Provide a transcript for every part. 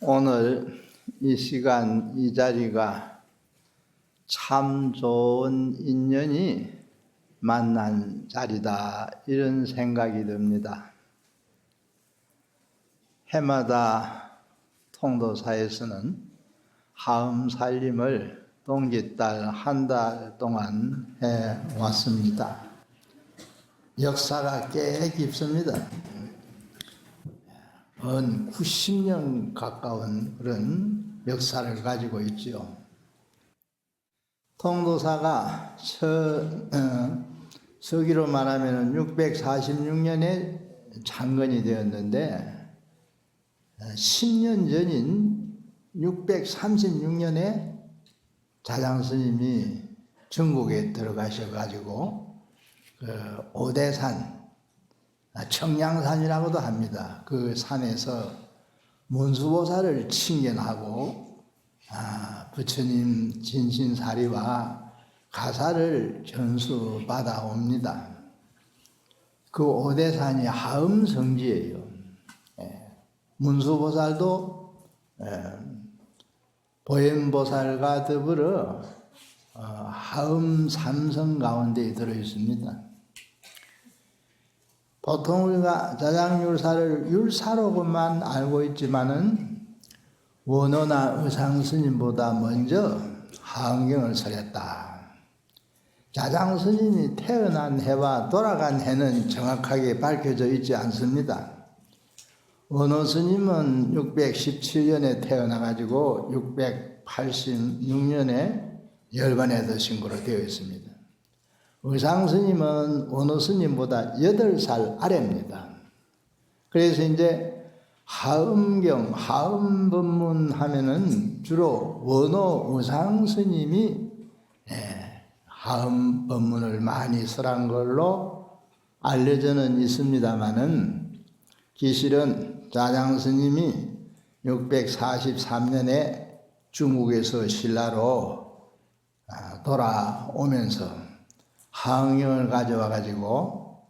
오늘 이 시간, 이 자리가 참 좋은 인연이 만난 자리다, 이런 생각이 듭니다. 해마다 통도사에서는 하음 살림을 동짓달 한 달 동안 해왔습니다. 역사가 꽤 깊습니다. 90년 가까운 그런 역사를 가지고 있죠. 통도사가 서기로 말하면 646년에 창건이 되었는데 10년 전인 636년에 자장스님이 전국에 들어가셔가지고 오대산, 청량산이라고도 합니다. 그 산에서 문수보살을 칭견하고 부처님 진신사리와 가사를 전수받아 옵니다. 그 오대산이 하음성지예요. 문수보살도 보현보살과 더불어 하음 삼성 가운데 들어있습니다. 보통 우리가 자장율사를 율사로만 알고 있지만은 원호나 의상스님보다 먼저 하음경을 설했다. 자장스님이 태어난 해와 돌아간 해는 정확하게 밝혀져 있지 않습니다. 원호스님은 617년에 태어나가지고 686년에 열반에 드신 거로 되어 있습니다. 의상스님은 원호스님보다 8살 아래입니다. 그래서 이제 하음경, 하음법문 하면은 주로 원호 의상스님이 하음법문을 많이 설한 걸로 알려져는 있습니다마는 기실은 자장스님이 643년에 중국에서 신라로 돌아오면서 하음경을 가져와 가지고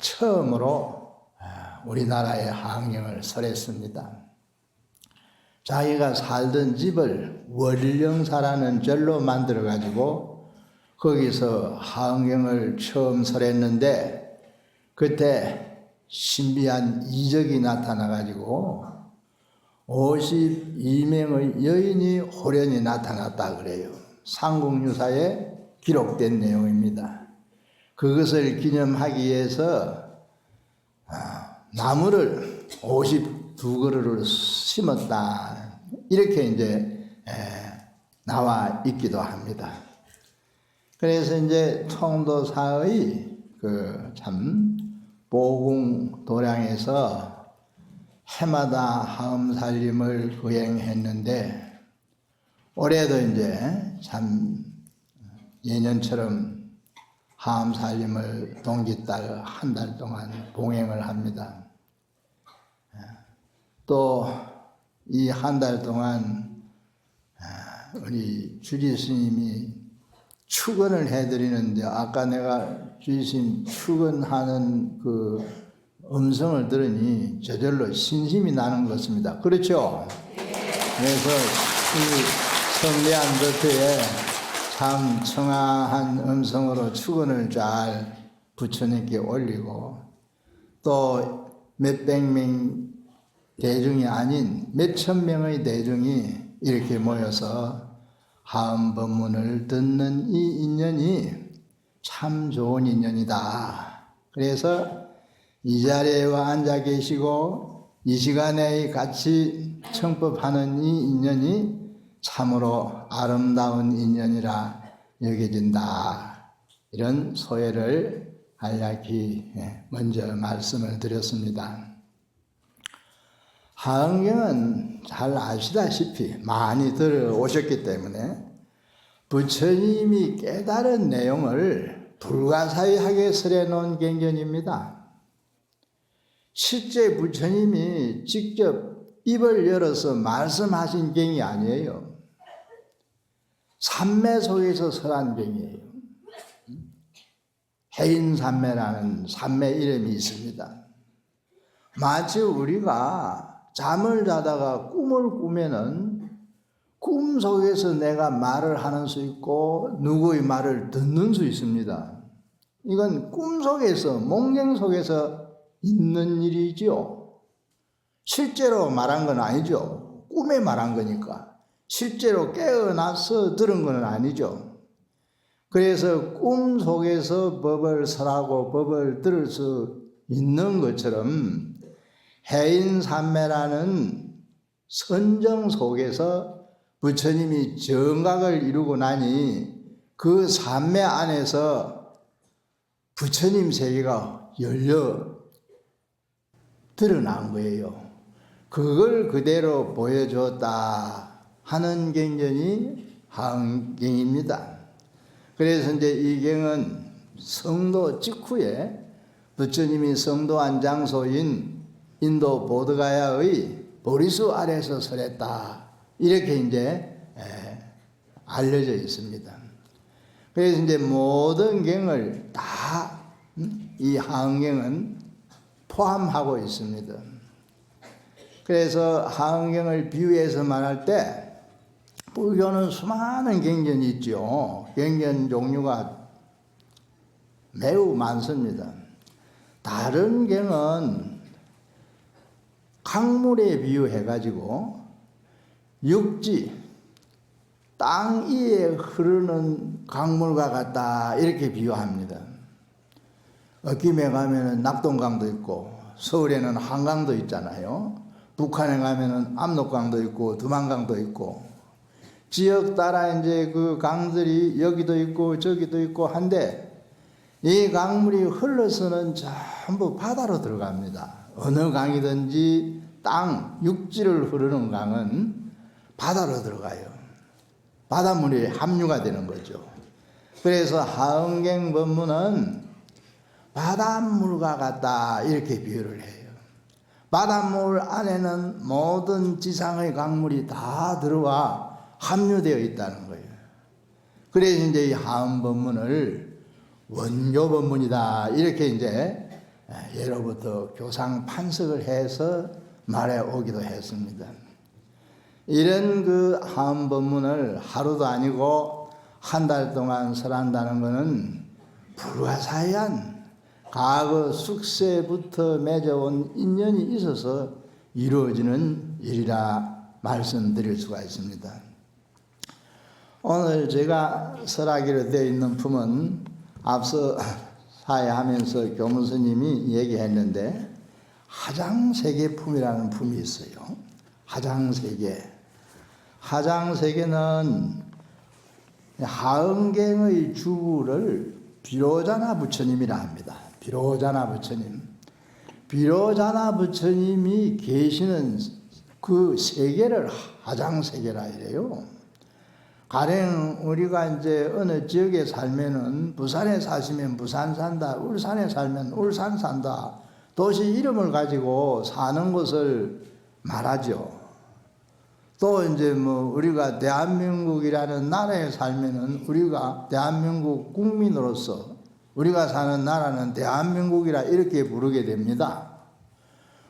처음으로 우리나라에 하음경을 설했습니다. 자기가 살던 집을 월령사라는 절로 만들어 가지고 거기서 하음경을 처음 설했는데 그때 신비한 이적이 나타나 가지고 52명의 여인이 호련히 나타났다 그래요. 삼국유사에 기록된 내용입니다. 그것을 기념하기 위해서 나무를 52그루를 심었다, 이렇게 이제 나와 있기도 합니다. 그래서 이제 통도사의 참 보궁 도량에서 해마다 하음살림을 거행했는데 올해도 이제 참 예년처럼 하음살림을 동짓달 한 달 동안 봉행을 합니다. 또 이 한 달 동안 우리 주지스님이 축원을 해드리는데 아까 내가 주지스님 축원하는 그 음성을 들으니 저절로 신심이 나는 것입니다. 그렇죠? 그래서 이 성대한 덕후에 참 청아한 음성으로 축원을 잘 부처님께 올리고 또 몇백 명 대중이 아닌 몇천 명의 대중이 이렇게 모여서 하음법문을 듣는 이 인연이 참 좋은 인연이다. 그래서 이 자리에 와 앉아 계시고 이 시간에 같이 청법하는 이 인연이 참으로 아름다운 인연이라 여겨진다. 이런 소회를 간략히 먼저 말씀을 드렸습니다. 하음경은 잘 아시다시피 많이 들어오셨기 때문에 부처님이 깨달은 내용을 불가사의하게 설해놓은 경전입니다. 실제 부처님이 직접 입을 열어서 말씀하신 경이 아니에요. 삼매 속에서 설한 경이에요. 해인삼매라는 삼매 이름이 있습니다. 마치 우리가 잠을 자다가 꿈을 꾸면은 꿈 속에서 내가 말을 하는 수 있고 누구의 말을 듣는 수 있습니다. 이건 꿈 속에서, 몽경 속에서 있는 일이지요. 실제로 말한 건 아니죠. 꿈에 말한 거니까. 실제로 깨어나서 들은 건 아니죠. 그래서 꿈 속에서 법을 설하고 법을 들을 수 있는 것처럼 해인산매라는 선정 속에서 부처님이 정각을 이루고 나니 그 산매 안에서 부처님 세계가 열려 드러난 거예요. 그걸 그대로 보여줬다 하는 경전이 하흥경입니다. 그래서 이제 이 경은 성도 직후에 부처님이 성도한 장소인 인도 보드가야의 보리수 아래에서 설했다. 이렇게 이제 알려져 있습니다. 그래서 이제 모든 경을 다 이 하흥경은 포함하고 있습니다. 그래서 하흥경을 비유해서 말할 때 불교는 수많은 경전이 있죠. 경전 종류가 매우 많습니다. 다른 경은 강물에 비유해가지고 육지, 땅 위에 흐르는 강물과 같다 이렇게 비유합니다. 어김에 가면은 낙동강도 있고 서울에는 한강도 있잖아요. 북한에 가면은 압록강도 있고 두만강도 있고 지역 따라 이제 그 강들이 여기도 있고 저기도 있고 한데 이 강물이 흘러서는 전부 바다로 들어갑니다. 어느 강이든지 땅, 육지를 흐르는 강은 바다로 들어가요. 바닷물이 함유가 되는 거죠. 그래서 하흥경 법문은 바닷물과 같다 이렇게 비유를 해요. 바닷물 안에는 모든 지상의 강물이 다 들어와 함유되어 있다는 거예요. 그래서 이제 이 하흥 법문을 원교 법문이다 이렇게 이제 예로부터 교상 판석을 해서 말해 오기도 했습니다. 이런 그 하흥 법문을 하루도 아니고 한 달 동안 설한다는 것은 불가사의한 과거 숙세부터 맺어온 인연이 있어서 이루어지는 일이라 말씀드릴 수가 있습니다. 오늘 제가 설하기로 되어 있는 품은 앞서 사회하면서 교무스님이 얘기했는데 하장세계품이라는 품이 있어요. 하장세계. 하장세계는 하흥경의 주부를 비로자나 부처님이라 합니다. 비로자나 부처님. 비로자나 부처님이 계시는 그 세계를 하장세계라 이래요. 가령 우리가 이제 어느 지역에 살면은 부산에 사시면 부산 산다, 울산에 살면 울산 산다, 도시 이름을 가지고 사는 곳을 말하죠. 또 이제 뭐 우리가 대한민국이라는 나라에 살면은 우리가 대한민국 국민으로서 우리가 사는 나라는 대한민국이라 이렇게 부르게 됩니다.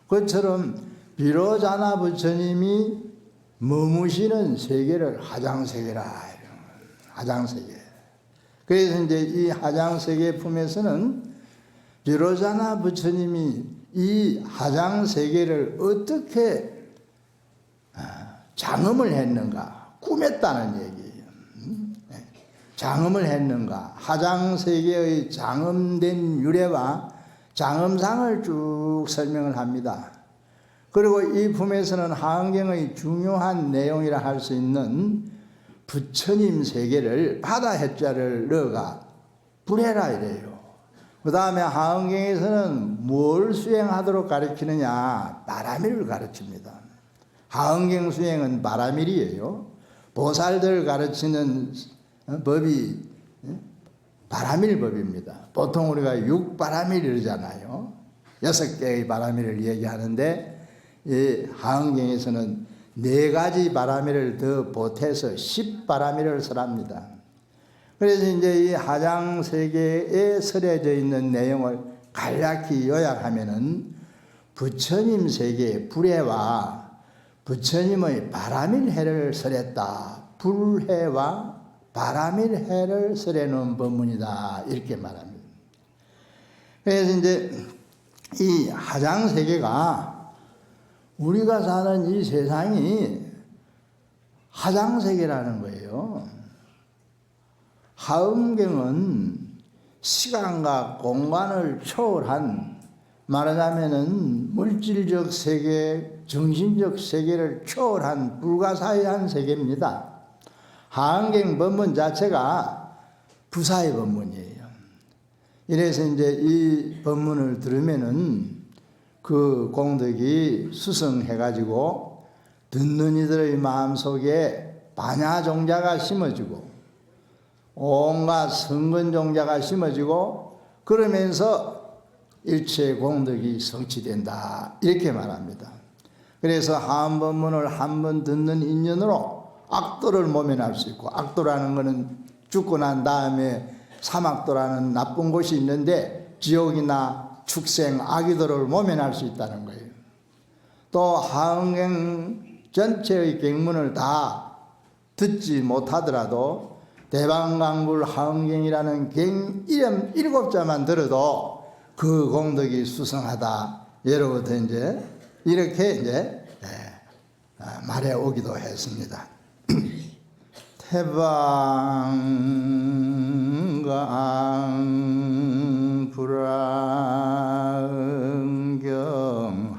그처럼 비로자나 부처님이 머무시는 세계를 하장세계라. 하장세계. 그래서 이제 이 하장세계 품에서는 비로자나 부처님이 이 하장세계를 어떻게 장엄을 했는가, 꾸몄다는 얘기예요. 장엄을 했는가, 하장세계의 장엄된 유래와 장엄상을 쭉 설명을 합니다. 그리고 이 품에서는 하흥경의 중요한 내용이라 할 수 있는 부처님 세계를 바다 해자를 넣어가 불해라 이래요. 그 다음에 하흥경에서는 뭘 수행하도록 가르치느냐, 바라밀을 가르칩니다. 하흥경 수행은 바라밀이에요. 보살들 가르치는 법이 바라밀 법입니다. 보통 우리가 6바라밀 이러잖아요. 6개의 바라밀을 얘기하는데 이 하흥경에서는 4가지 바라밀을 더 보태서 10바라밀을 설합니다. 그래서 이제 이 하장세계에 설해져 있는 내용을 간략히 요약하면은 부처님 세계의 불해와 부처님의 바람일해를 설했다. 불해와 바람일해를 설해놓은 법문이다. 이렇게 말합니다. 그래서 이제 이 하장세계가 우리가 사는 이 세상이 하장세계라는 거예요. 하음경은 시간과 공간을 초월한, 말하자면은 물질적 세계, 정신적 세계를 초월한 불가사의한 세계입니다. 하음경 법문 자체가 부사의 법문이에요. 이래서 이제 이 법문을 들으면은 그 공덕이 수성해가지고 듣는 이들의 마음속에 반야종자가 심어지고 온갖 성근종자가 심어지고 그러면서 일체 공덕이 성취된다. 이렇게 말합니다. 그래서 하음법문을 한 번 듣는 인연으로 악도를 모면할 수 있고, 악도라는 것은 죽고 난 다음에 사막도라는 나쁜 곳이 있는데 지옥이나 축생, 악이도를 모면할 수 있다는 거예요. 또 하응경 전체의 경문을 다 듣지 못하더라도 대방강불 하응경이라는 경 이름 7자만 들어도 그 공덕이 수성하다. 예로부터 이제 이렇게 이제 말해 오기도 했습니다. 태방강 불안경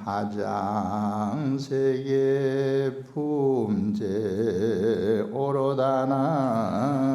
하장세계 품제 오로다나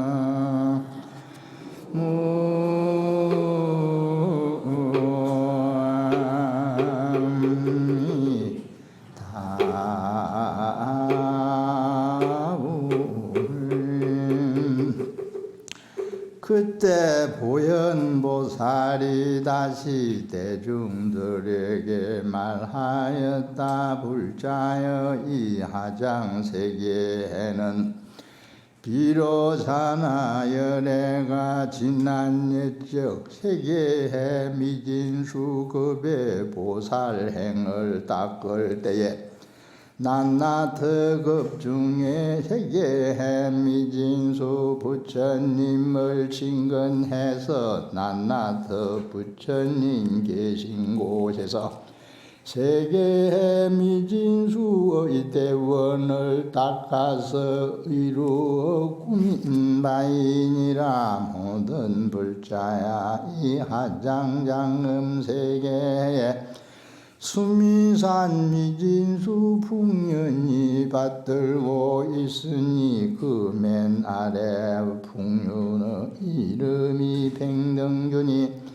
그때 보현보살이 다시 대중들에게 말하였다. 불자여, 이 하장세계에는 비로자나 열애가 지난 옛적 세계의 미진수급의 보살행을 닦을 때에 낱낱 급중에 세계의 미진수 부처님을 친근해서 낱낱 부처님 계신 곳에서 세계의 미진수의 대원을 닦아서 이루어 꾸민 바이니라. 모든 불자야, 이 하장장음 세계에 수미산 미진수 풍년이 받들고 있으니 그 맨 아래 풍년의 이름이 백등균이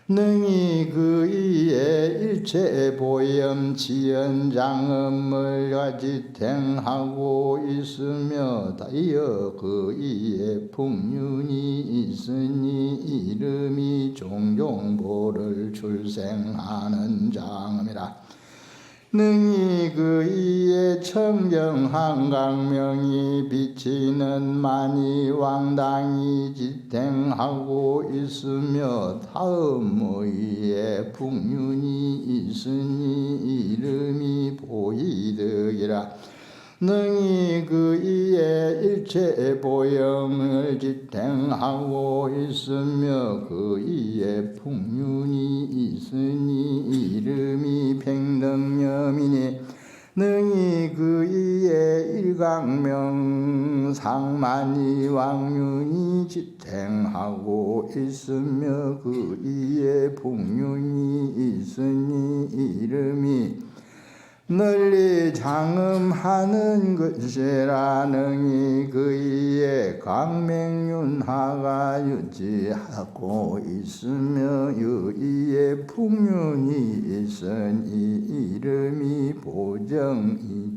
능히 그 이에 일체 보염 지연장음을 가지탱하고 있으며 다이어 그 이에 풍륜이 있으니 이름이 종종보를 출생하는 장음이라. 능히 그 이에 청정한 강명이 비치는 만이 왕당이 지탱하고 있으며 다음의 풍륜이 있으니 이름이 보이득이라. 능히 그 이에 일체 보영을 지탱하고 있으며 그 이에 풍륜이 있으니 이름이 백등념이니 능히 그 이에 일광명 상만이 왕륜이 지탱하고 있으며 그 이에 풍륜이 있으니 이름이 널리 장음하는 것이라. 능히 그 이에 강맹윤하가 유지하고 있으며 유이에 풍륜이 있으니 이름이 보정이더니라나.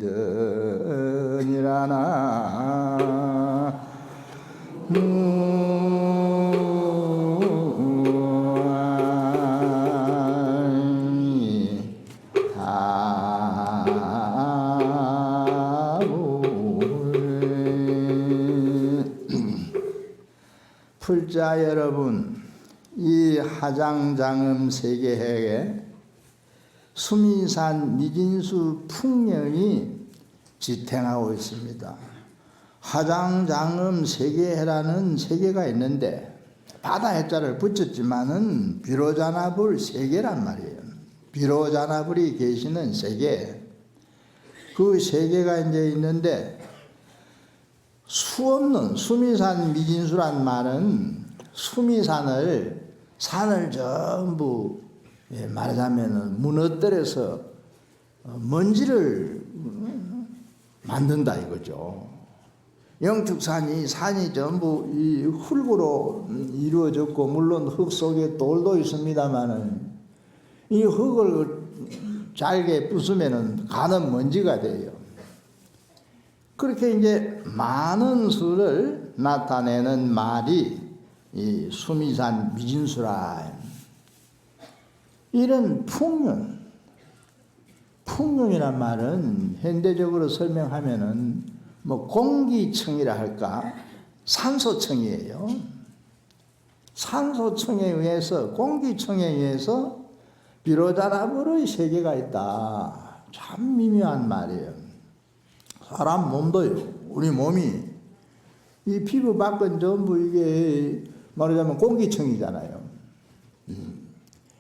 풀자 여러분, 이 하장장음 세계에 수미산 미진수 풍년이 지탱하고 있습니다. 화장장음 세계해라는 세계가 있는데 바다 해자를 붙였지만은 비로자나불 세계란 말이에요. 비로자나불이 계시는 세계. 그 세계가 이제 있는데 수없는 수미산 미진수란 말은 수미산을 산을 전부 말하자면은 무너뜨려서 먼지를 만든다 이거죠. 영축산이 산이 전부 이 흙으로 이루어졌고 물론 흙 속에 돌도 있습니다만은 이 흙을 잘게 부수면은 가는 먼지가 돼요. 그렇게 이제 많은 수를 나타내는 말이 이 수미산 미진수라. 이런 풍륜이란 말은 현대적으로 설명하면은 뭐 공기청이라 할까? 산소청이에요. 산소청에 의해서 공기청에 의해서 비로자나불의 세계가 있다. 참 미묘한 말이에요. 사람 몸도요. 우리 몸이 이 피부 밖은 전부 이게 말하자면 공기청이잖아요.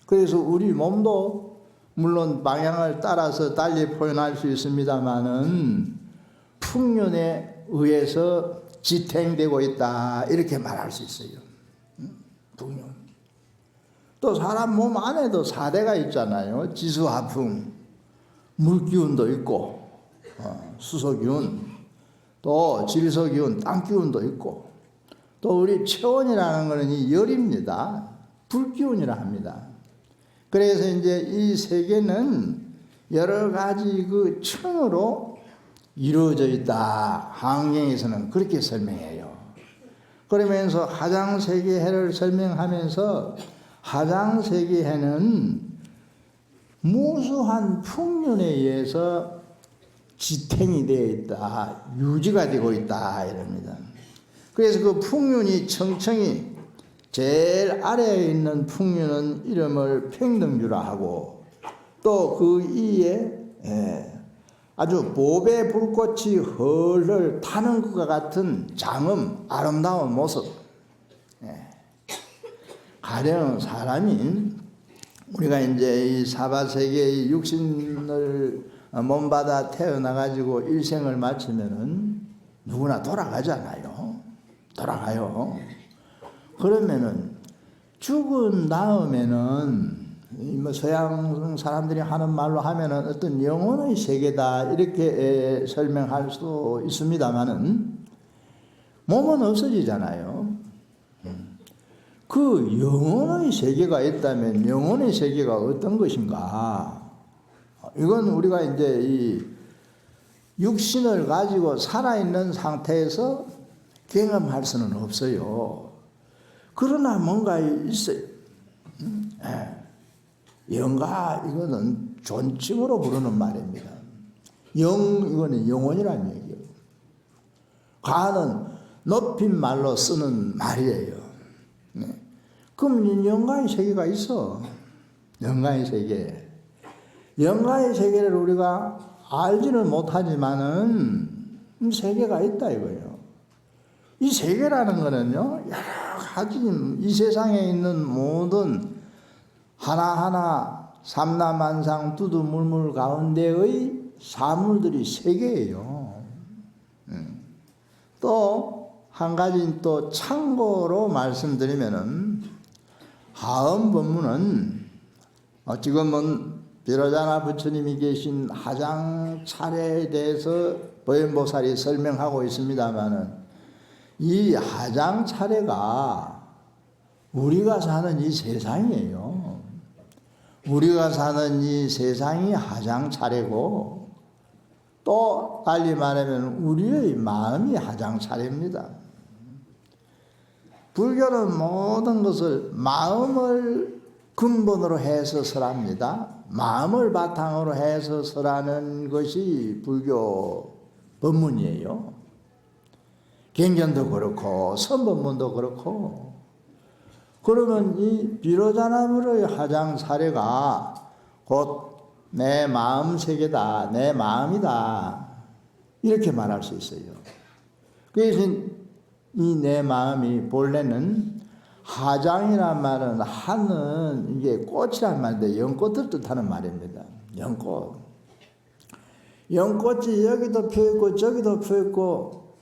그래서 우리 몸도 물론 방향을 따라서 달리 표현할 수 있습니다만은 풍륜에 의해서 지탱되고 있다 이렇게 말할 수 있어요. 풍륜. 또 사람 몸 안에도 4대가 있잖아요. 지수화풍, 물기운도 있고 수소기운, 또 질소기운, 땅기운도 있고 또 우리 체온이라는 것은 이 열입니다. 불기운이라 합니다. 그래서 이제 이 세계는 여러 가지 그 층으로 이루어져 있다. 한경에서는 그렇게 설명해요. 그러면서 하장세계해를 설명하면서 하장세계해는 무수한 풍륜에 의해서 지탱이 되어 있다. 유지가 되고 있다. 이럽니다. 그래서 그 풍륜이 청청이 제일 아래에 있는 풍륜은 이름을 평등주라 하고 또 그 이에 아주 보배 불꽃이 헐헐 타는 것과 같은 장엄 아름다운 모습. 가령 사람이 우리가 이제 이 사바세계의 육신을 몸받아 태어나가지고 일생을 마치면은 누구나 돌아가잖아요. 돌아가요. 그러면은 죽은 다음에는 뭐 서양 사람들이 하는 말로 하면은 어떤 영혼의 세계다 이렇게 설명할 수도 있습니다만은 몸은 없어지잖아요. 그 영혼의 세계가 있다면 영혼의 세계가 어떤 것인가? 이건 우리가 이제 이 육신을 가지고 살아있는 상태에서 경험할 수는 없어요. 그러나 뭔가 있어요. 영가 이거는 존칭으로 부르는 말입니다. 이거는 영혼이라는 얘기예요. 가는 높임말로 쓰는 말이에요. 그럼 영가의 세계가 있어. 영가의 세계. 영가의 세계를 우리가 알지는 못하지만은 세계가 있다 이거예요. 이 세계라는 거는요, 여러 가지 이 세상에 있는 모든 하나하나 삼라만상 두두물물 가운데의 사물들이 세계예요. 또 한 가지 또 참고로 말씀드리면은 하음 법문은 지금은 비로자나 부처님이 계신 하장 차례에 대해서 보현보살이 설명하고 있습니다만은 이 하장 차례가 우리가 사는 이 세상이에요. 우리가 사는 이 세상이 하장 차례고 또 달리 말하면 우리의 마음이 하장 차례입니다. 불교는 모든 것을 마음을 근본으로 해서 설합니다. 마음을 바탕으로 해서 설하는 것이 불교 법문이에요. 경전도 그렇고 선법문도 그렇고. 그러면 이 비로자나불의 하장 사례가 곧 내 마음 세계다, 내 마음이다, 이렇게 말할 수 있어요. 그래서 이 내 마음이 본래는 하장이란 말은 하는 이게 꽃이란 말인데 연꽃을 뜻하는 말입니다. 연꽃. 연꽃이 여기도 펴있고 저기도 펴있고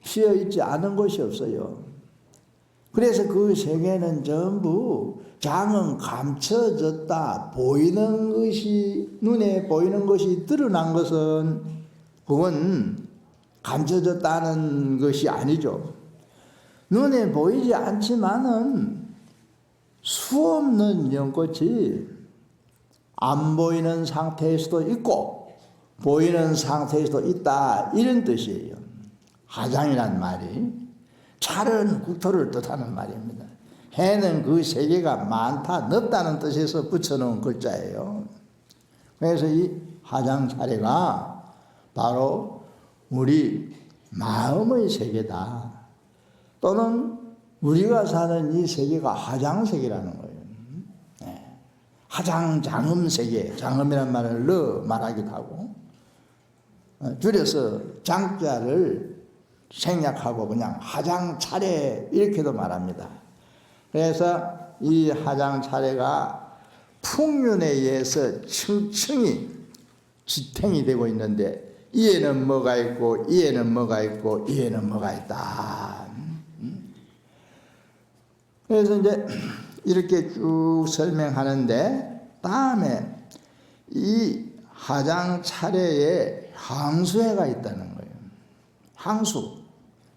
피어있지 않은 곳이 없어요. 그래서 그 세계는 전부 장은 감춰졌다. 보이는 것이, 눈에 보이는 것이 드러난 것은 그건 감춰졌다는 것이 아니죠. 눈에 보이지 않지만은 수없는 연꽃이 안 보이는 상태에서도 있고 보이는 상태에서도 있다, 이런 뜻이에요. 하장이란 말이 차른 국토를 뜻하는 말입니다. 해는 그 세계가 많다, 넓다는 뜻에서 붙여놓은 글자예요. 그래서 이 하장 차례가 바로 우리 마음의 세계다. 또는 우리가 사는 이 세계가 하장세계라는 거예요. 하장 장음 세계, 장음이란 말을 말하기도 하고, 줄여서 장자를 생략하고 그냥 하장 차례 이렇게도 말합니다. 그래서 이 하장 차례가 풍륜에 의해서 층층이 지탱이 되고 있는데, 이에는 뭐가 있고 이에는 뭐가 있고 이에는 뭐가 있다. 그래서 이제 이렇게 쭉 설명하는데, 다음에 이 하장 차례에 향수해가 있다는 거예요. 향수,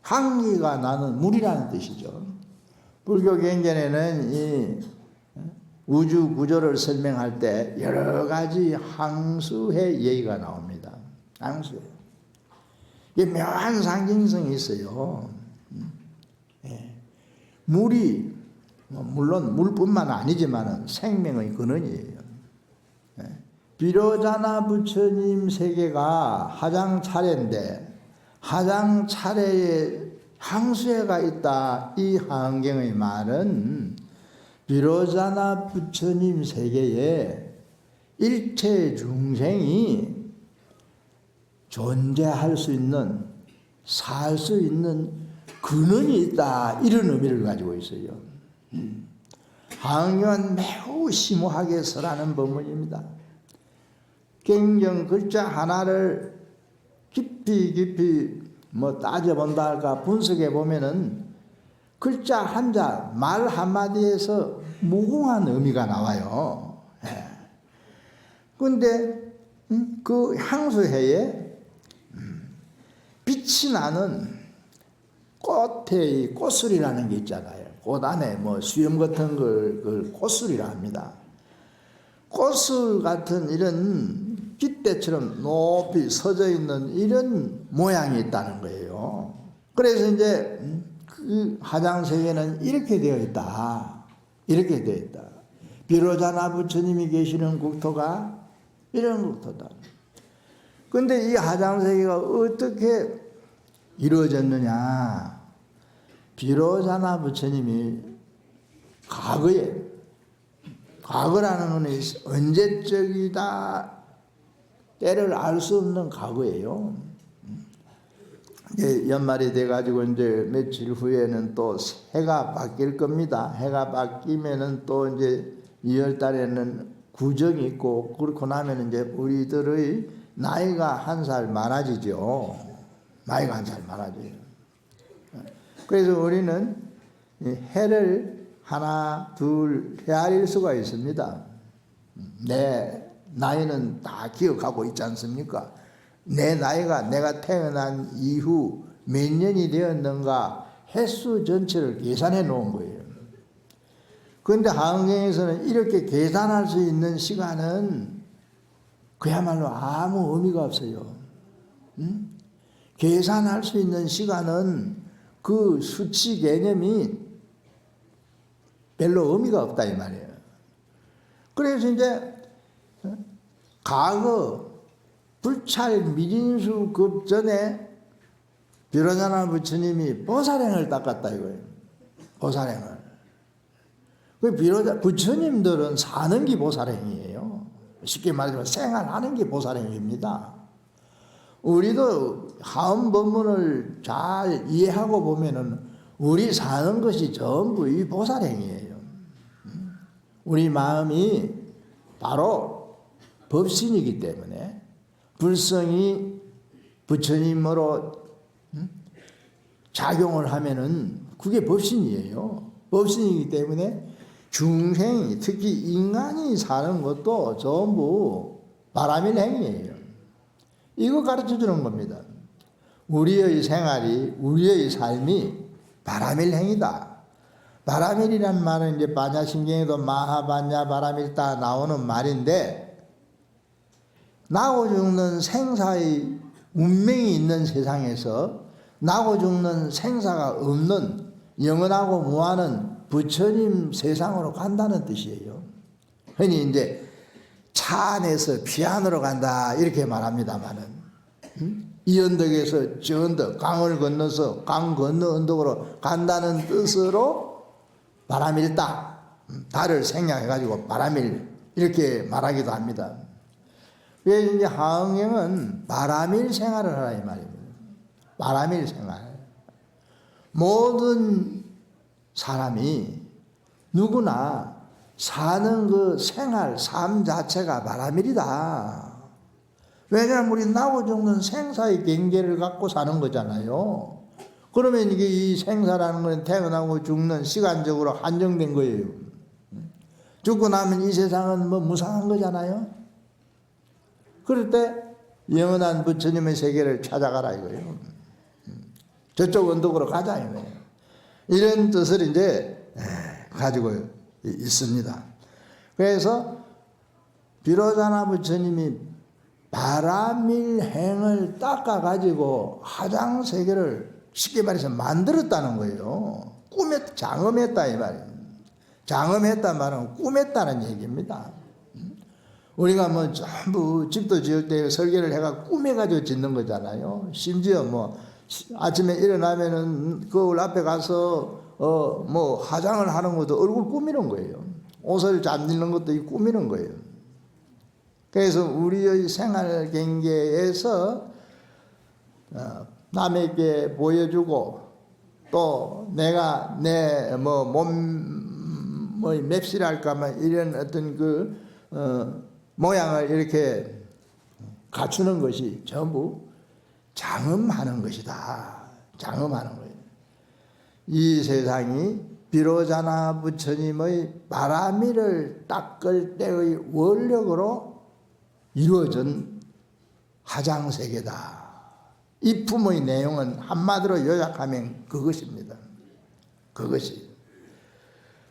향기가 나는 물이라는 뜻이죠. 불교 경전에는 이 우주 구조를 설명할 때 여러 가지 향수해 얘기가 나옵니다. 향수해. 이게 묘한 상징성이 있어요. 물이 물론 물뿐만 아니지만 생명의 근원이에요. 비로자나 부처님 세계가 하장 차례인데 하장 차례에 향수해가 있다, 이 한경의 말은 비로자나 부처님 세계에 일체 중생이 존재할 수 있는, 살 수 있는 근원이 있다, 이런 의미를 가지고 있어요. 한경은 매우 심오하게 설하는 법문입니다. 경전 글자 하나를 깊이 따져본다 할까 분석해 보면은 글자 한자, 말 한마디에서 무궁한 의미가 나와요. 그런데 그 향수해에 빛이 나는 꽃의 꽃술이라는 게 있잖아요. 꽃 안에 수염 같은 걸 꽃술이라 합니다. 꽃술 같은 이런 깃대처럼 높이 서져 있는 이런 모양이 있다는 거예요. 그래서 이제 그 하장세계는 이렇게 되어 있다. 이렇게 되어 있다. 비로자나 부처님이 계시는 국토가 이런 국토다. 그런데 이 하장세계가 어떻게 이루어졌느냐? 비로자나 부처님이 과거라는 것은 언제적이다, 때를 알 수 없는 과거예요. 이제 연말이 돼가지고 이제 며칠 후에는 또 해가 바뀔 겁니다. 해가 바뀌면은 또 이제 2월 달에는 구정이 있고, 그렇고 나면 이제 우리들의 나이가 한 살 많아지죠. 나이가 한 살 많아져요. 그래서 우리는 해를 하나, 둘 헤아릴 수가 있습니다. 내 나이는 다 기억하고 있지 않습니까? 내 나이가 내가 태어난 이후 몇 년이 되었는가 횟수 전체를 계산해 놓은 거예요. 그런데 한경에서는 이렇게 계산할 수 있는 시간은 그야말로 아무 의미가 없어요. 계산할 수 있는 시간은 그 수치 개념이 별로 의미가 없다, 이 말이에요. 그래서 이제 과거 불찰 미진수 급 전에 비로자나 부처님이 보살행을 닦았다 이거예요. 보살행을. 그 부처님들은 사는 게 보살행이에요. 쉽게 말해서 생활하는 게 보살행위입니다. 우리도 하음 법문을 잘 이해하고 보면은 우리 사는 것이 전부 이 보살행위예요. 우리 마음이 바로 법신이기 때문에 불성이 부처님으로 작용을 하면은 그게 법신이에요. 법신이기 때문에 중생이 특히 인간이 사는 것도 전부 바람일행위예요. 이거 가르쳐 주는 겁니다. 우리의 생활이, 우리의 삶이 바람일행위다. 바람일이란 말은 이제 반야심경에도 마하반야 바람일다 나오는 말인데, 나고 죽는 생사의 운명이 있는 세상에서 나고 죽는 생사가 없는 영원하고 무한한 부처님 세상으로 간다는 뜻이에요. 흔히 이제 차 안에서 피 안으로 간다 이렇게 말합니다만은, 이 언덕에서 저 언덕, 강을 건너서 강 건너 언덕으로 간다는 뜻으로 바람일다, 달을 생략해가지고 바람일 이렇게 말하기도 합니다. 그래서 이제 하응행은 바람일 생활을 하라 이 말입니다. 바람일 생활. 모든 사람이 누구나 사는 그 생활, 삶 자체가 바람일이다. 왜냐하면 우리 나고 죽는 생사의 경계를 갖고 사는 거잖아요. 그러면 이게 이 생사라는 건 태어나고 죽는 시간적으로 한정된 거예요. 죽고 나면 이 세상은 뭐 무상한 거잖아요. 그럴 때 영원한 부처님의 세계를 찾아가라 이거예요. 저쪽 언덕으로 가자 이거예요. 이런 뜻을 이제 가지고 있습니다. 그래서 비로자나 부처님이 바람일행을 닦아가지고 하장세계를 쉽게 말해서 만들었다는 거예요. 장엄했다 이 말이에요. 장엄했단 말은 꿈했다는 얘기입니다. 우리가 뭐 전부 집도 지을 때 설계를 해가 꿈해가지고 짓는 거잖아요. 심지어 뭐 아침에 일어나면은 거울 앞에 가서 뭐 화장을 하는 것도 얼굴 꾸미는 거예요. 옷을 잠드는 것도 꾸미는 거예요. 그래서 우리의 생활 경계에서 남에게 보여주고 또 내가 내 뭐 몸의 맵시랄까만 이런 어떤 그 모양을 이렇게 갖추는 것이 전부 장엄하는 것이다. 장엄하는 거예요. 이 세상이 비로자나 부처님의 바람일을 닦을 때의 원력으로 이루어진 하장세계다. 이 품의 내용은 한마디로 요약하면 그것입니다. 그것이.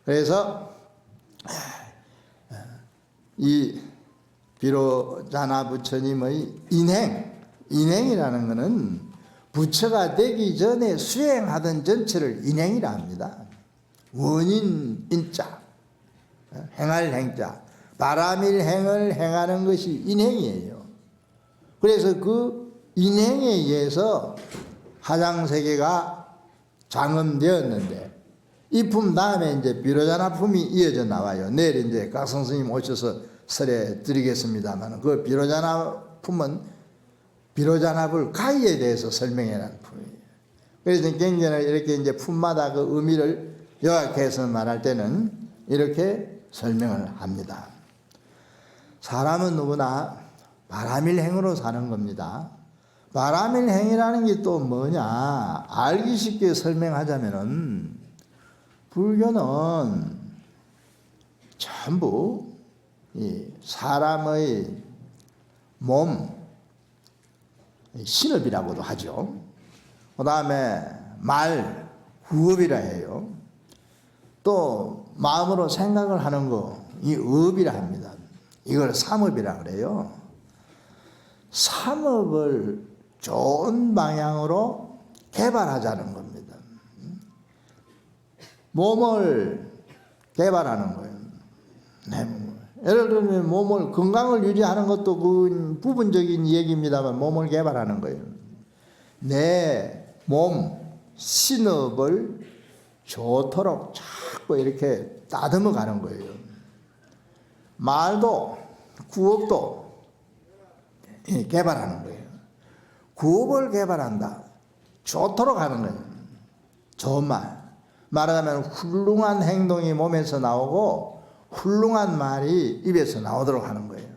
그래서 이 비로자나 부처님의 인행이라는 것은 부처가 되기 전에 수행하던 전체를 인행이라 합니다. 원인 인자, 행할 행자, 바람일 행을 행하는 것이 인행이에요. 그래서 그 인행에 의해서 하장세계가 장엄되었는데 이 품 다음에 이제 비로자나 품이 이어져 나와요. 내일 이제 각성 스님 오셔서 설해 드리겠습니다만 그 비로자나 품은 비로자나 불 가위에 대해서 설명해라는 품이에요. 그래서 경전을 이렇게 이제 품마다 그 의미를 요약해서 말할 때는 이렇게 설명을 합니다. 사람은 누구나 바람일행으로 사는 겁니다. 바람일행이라는 게 또 뭐냐? 알기 쉽게 설명하자면은 불교는 전부 이 사람의 몸, 신업이라고도 하죠. 그 다음에 말, 후업이라 해요. 또 마음으로 생각을 하는 거, 이 업이라 합니다. 이걸 삼업이라 그래요. 삼업을 좋은 방향으로 개발하자는 겁니다. 몸을 개발하는 거예요. 내 몸을. 예를 들면 몸을 건강을 유지하는 것도 그 부분적인 얘기입니다만 몸을 개발하는 거예요. 내 몸 신업을 좋도록 자꾸 이렇게 다듬어 가는 거예요. 말도 구업도 개발하는 거예요. 구업을 개발한다. 좋도록 하는 거예요. 좋은 말. 말하자면 훌륭한 행동이 몸에서 나오고 훌륭한 말이 입에서 나오도록 하는 거예요.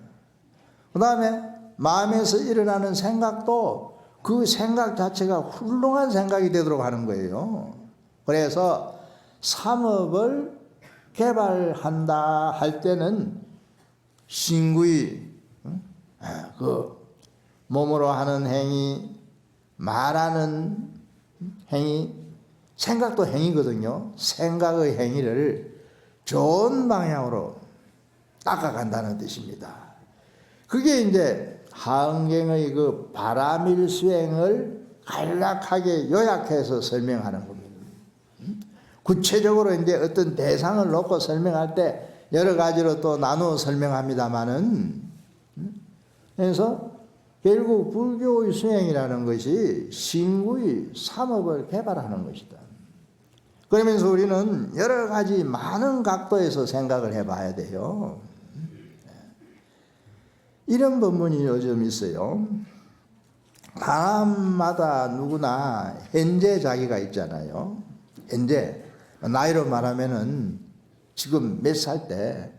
그 다음에 마음에서 일어나는 생각도 그 생각 자체가 훌륭한 생각이 되도록 하는 거예요. 그래서 삼업을 개발한다 할 때는 신구이, 그 몸으로 하는 행위, 말하는 행위, 생각도 행위거든요. 생각의 행위를 좋은 방향으로 닦아간다는 뜻입니다. 그게 이제 하은경의 그 바라밀수행을 간략하게 요약해서 설명하는 겁니다. 구체적으로 이제 어떤 대상을 놓고 설명할 때 여러 가지로 또 나누어 설명합니다만은, 그래서 결국 불교의 수행이라는 것이 신구의 삼업을 개발하는 것이다. 그러면서 우리는 여러 가지 많은 각도에서 생각을 해봐야 돼요. 이런 법문이 요즘 있어요. 사람마다 누구나 현재 자기가 있잖아요. 현재 나이로 말하면은 지금 몇 살 때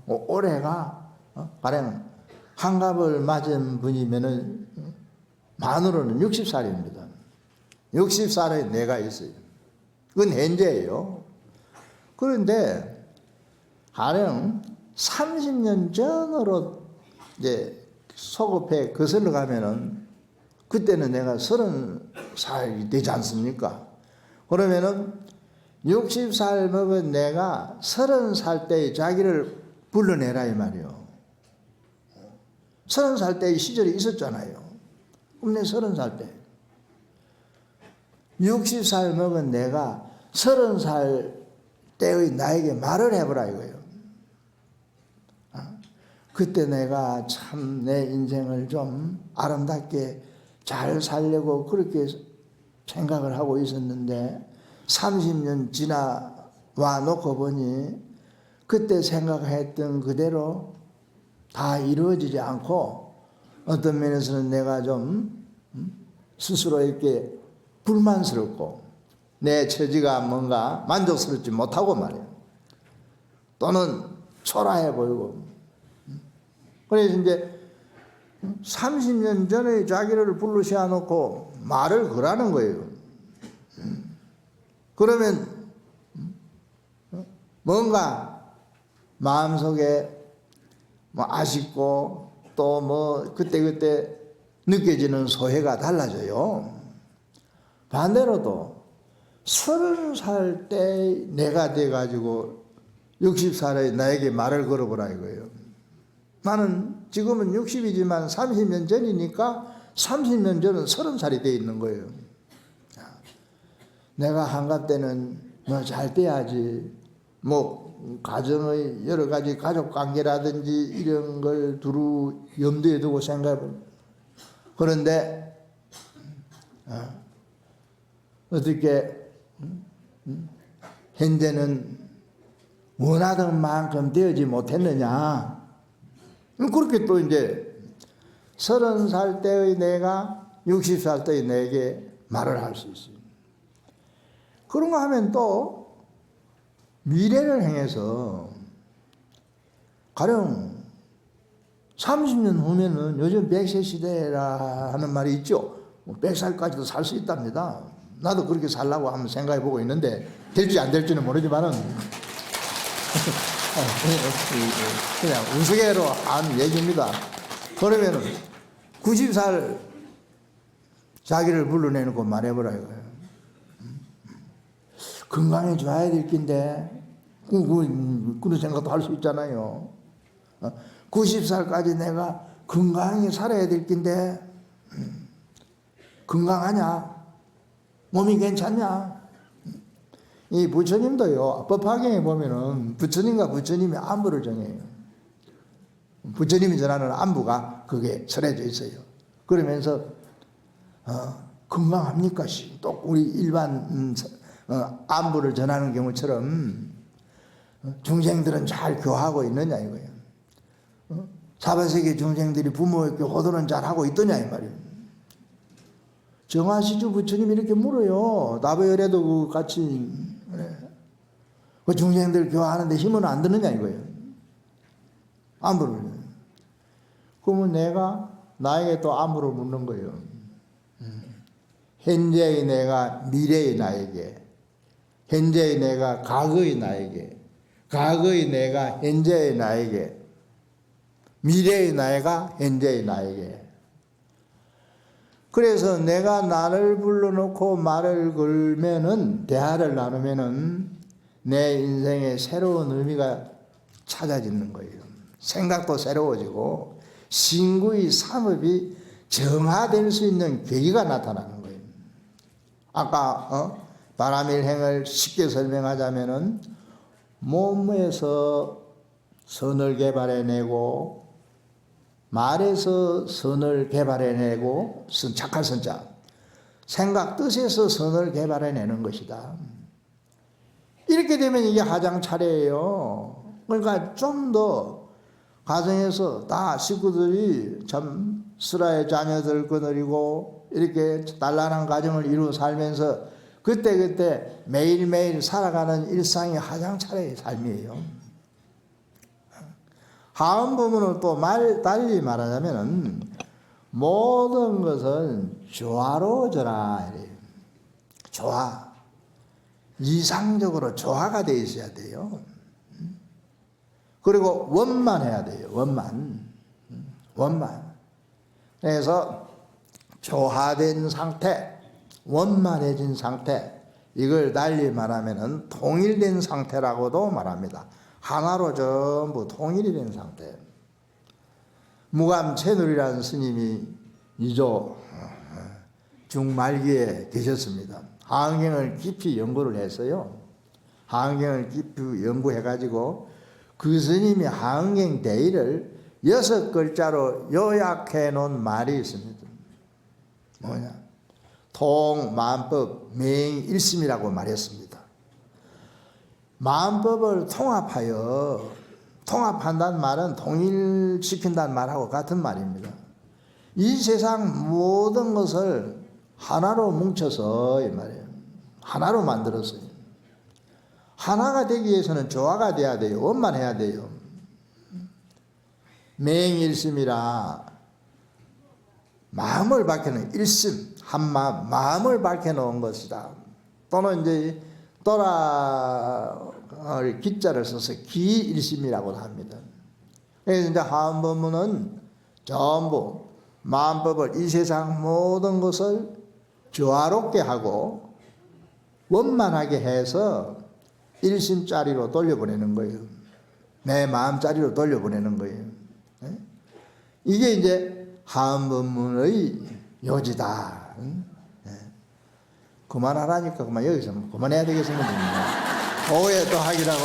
올해가 가령 환갑을 맞은 분이면은 만으로는 60살입니다. 60살의 내가 있어요. 그건 현재예요. 그런데 가령 30년 전으로 이제 소급해 거슬러 가면은 그때는 내가 30살이 되지 않습니까? 그러면은 60살 먹은 내가 30살 때의 자기를 불러내라 이 말이요. 30살 때의 시절이 있었잖아요. 그럼 내 30살 때 60살 먹은 내가 30살 때의 나에게 말을 해보라 이거예요. 그때 내가 참 내 인생을 좀 아름답게 잘 살려고 그렇게 생각을 하고 있었는데 30년 지나와 놓고 보니 그때 생각했던 그대로 다 이루어지지 않고 어떤 면에서는 내가 좀 스스로 이렇게 불만스럽고 내 처지가 뭔가 만족스럽지 못하고 말이에요. 또는 초라해 보이고. 그래서 이제 30년 전에 자기를 불러세워 놓고 말을 거라는 거예요. 그러면 뭔가 마음속에 뭐 아쉽고 또 뭐 그때그때 느껴지는 소회가 달라져요. 반대로도 30살 때 내가 돼가지고 60살의 나에게 말을 걸어보라 이거예요. 나는 지금은 60이지만 30년 전이니까 30년 전은 30살이 돼 있는 거예요. 내가 한갑 때는 뭐 잘 돼야지, 뭐 가정의 여러 가지 가족 관계라든지 이런 걸 두루 염두에 두고 생각해. 그런데 어떻게 현재는 원하던 만큼 되지 못했느냐. 그렇게 또 이제 30살 때의 내가 60살 때의 내게 말을 할 수 있어요. 그런가 하면 또 미래를 향해서 가령 30년 후면은 요즘 100세 시대라 하는 말이 있죠. 100살까지도 살 수 있답니다. 나도 그렇게 살라고 한번 생각해 보고 있는데 될지 안 될지는 모르지만은 그냥 우스개로 한 얘기입니다. 그러면은 90살 자기를 불러내놓고 말해보라 이거예요. 건강해져야 될 낀데 그런 생각도 할 수 있잖아요. 90살까지 내가 건강하게 살아야 될 낀데 건강하냐? 몸이 괜찮냐? 이 부처님도요, 법화경에 보면은 부처님과 부처님이 안부를 정해요. 부처님이 전하는 안부가 그게 설해져 있어요. 그러면서 건강합니까? 또 우리 일반 안부를 전하는 경우처럼 중생들은 잘 교하고 있느냐 이거예요. 사바세계 중생들이 부모에게 호도는 잘하고 있더냐 이 말이에요. 정화시주 부처님이 이렇게 물어요. 나베열에도 그 같이 그 중생들 교화하는데 힘은 안 드느냐 이거예요. 안 물어요. 그러면 내가 나에게 또 안부를 묻는 거예요. 현재의 내가 미래의 나에게, 현재의 내가 과거의 나에게, 과거의 내가 현재의 나에게, 미래의 나가 현재의 나에게. 그래서 내가 나를 불러놓고 말을 걸면은, 대화를 나누면은 내 인생에 새로운 의미가 찾아지는 거예요. 생각도 새로워지고 신구의 산업이 정화될 수 있는 계기가 나타나는 거예요. 아까 바람일행을 쉽게 설명하자면은 몸에서 선을 개발해내고 말에서 선을 개발해내고 착한 선자 생각 뜻에서 선을 개발해내는 것이다. 이렇게 되면 이게 가장 차례예요. 그러니까 좀 더 가정에서 다 식구들이 참 슬하의 자녀들 거느리고 이렇게 단란한 가정을 이루어 살면서 그때그때 매일매일 살아가는 일상이 가장 차례의 삶이에요. 하음 부분을 또 달리 말하자면은 모든 것은 조화로워져라. 조화. 이상적으로 조화가 되어 있어야 돼요. 그리고 원만해야 돼요. 원만. 그래서 조화된 상태, 원만해진 상태, 이걸 달리 말하면은 통일된 상태라고도 말합니다. 하나로 전부 통일이 된 상태. 무감채눌이라는 스님이 2조 중말기에 계셨습니다. 하은경을 깊이 연구를 했어요. 하은경을 깊이 연구해가지고 그 스님이 하은경 대의를 6글자로 요약해 놓은 말이 있습니다. 뭐냐? 통만법 맹일심이라고 말했습니다. 만법을 통합한다는 말은 통일시킨다는 말하고 같은 말입니다. 이 세상 모든 것을 하나로 뭉쳐서 이 말이에요. 하나로 만들었어요. 하나가 되기 위해서는 조화가 돼야 돼요. 원만해야 돼요. 맹일심이라 마음을 밝혀놓은 일심, 한마음, 마음을 밝혀놓은 것이다. 또는 이제 또라를 기자를 써서 기일심이라고 합니다. 그래서 이제 하음법문은 전부 마음법을 이 세상 모든 것을 조화롭게 하고 원만하게 해서 일심짜리로 돌려보내는 거예요. 내 마음짜리로 돌려보내는 거예요. 이게 이제 하음법문의 요지다. 그만하라니까 그만 여기서 그만해야 되겠습니다. 오해 또 하기라고.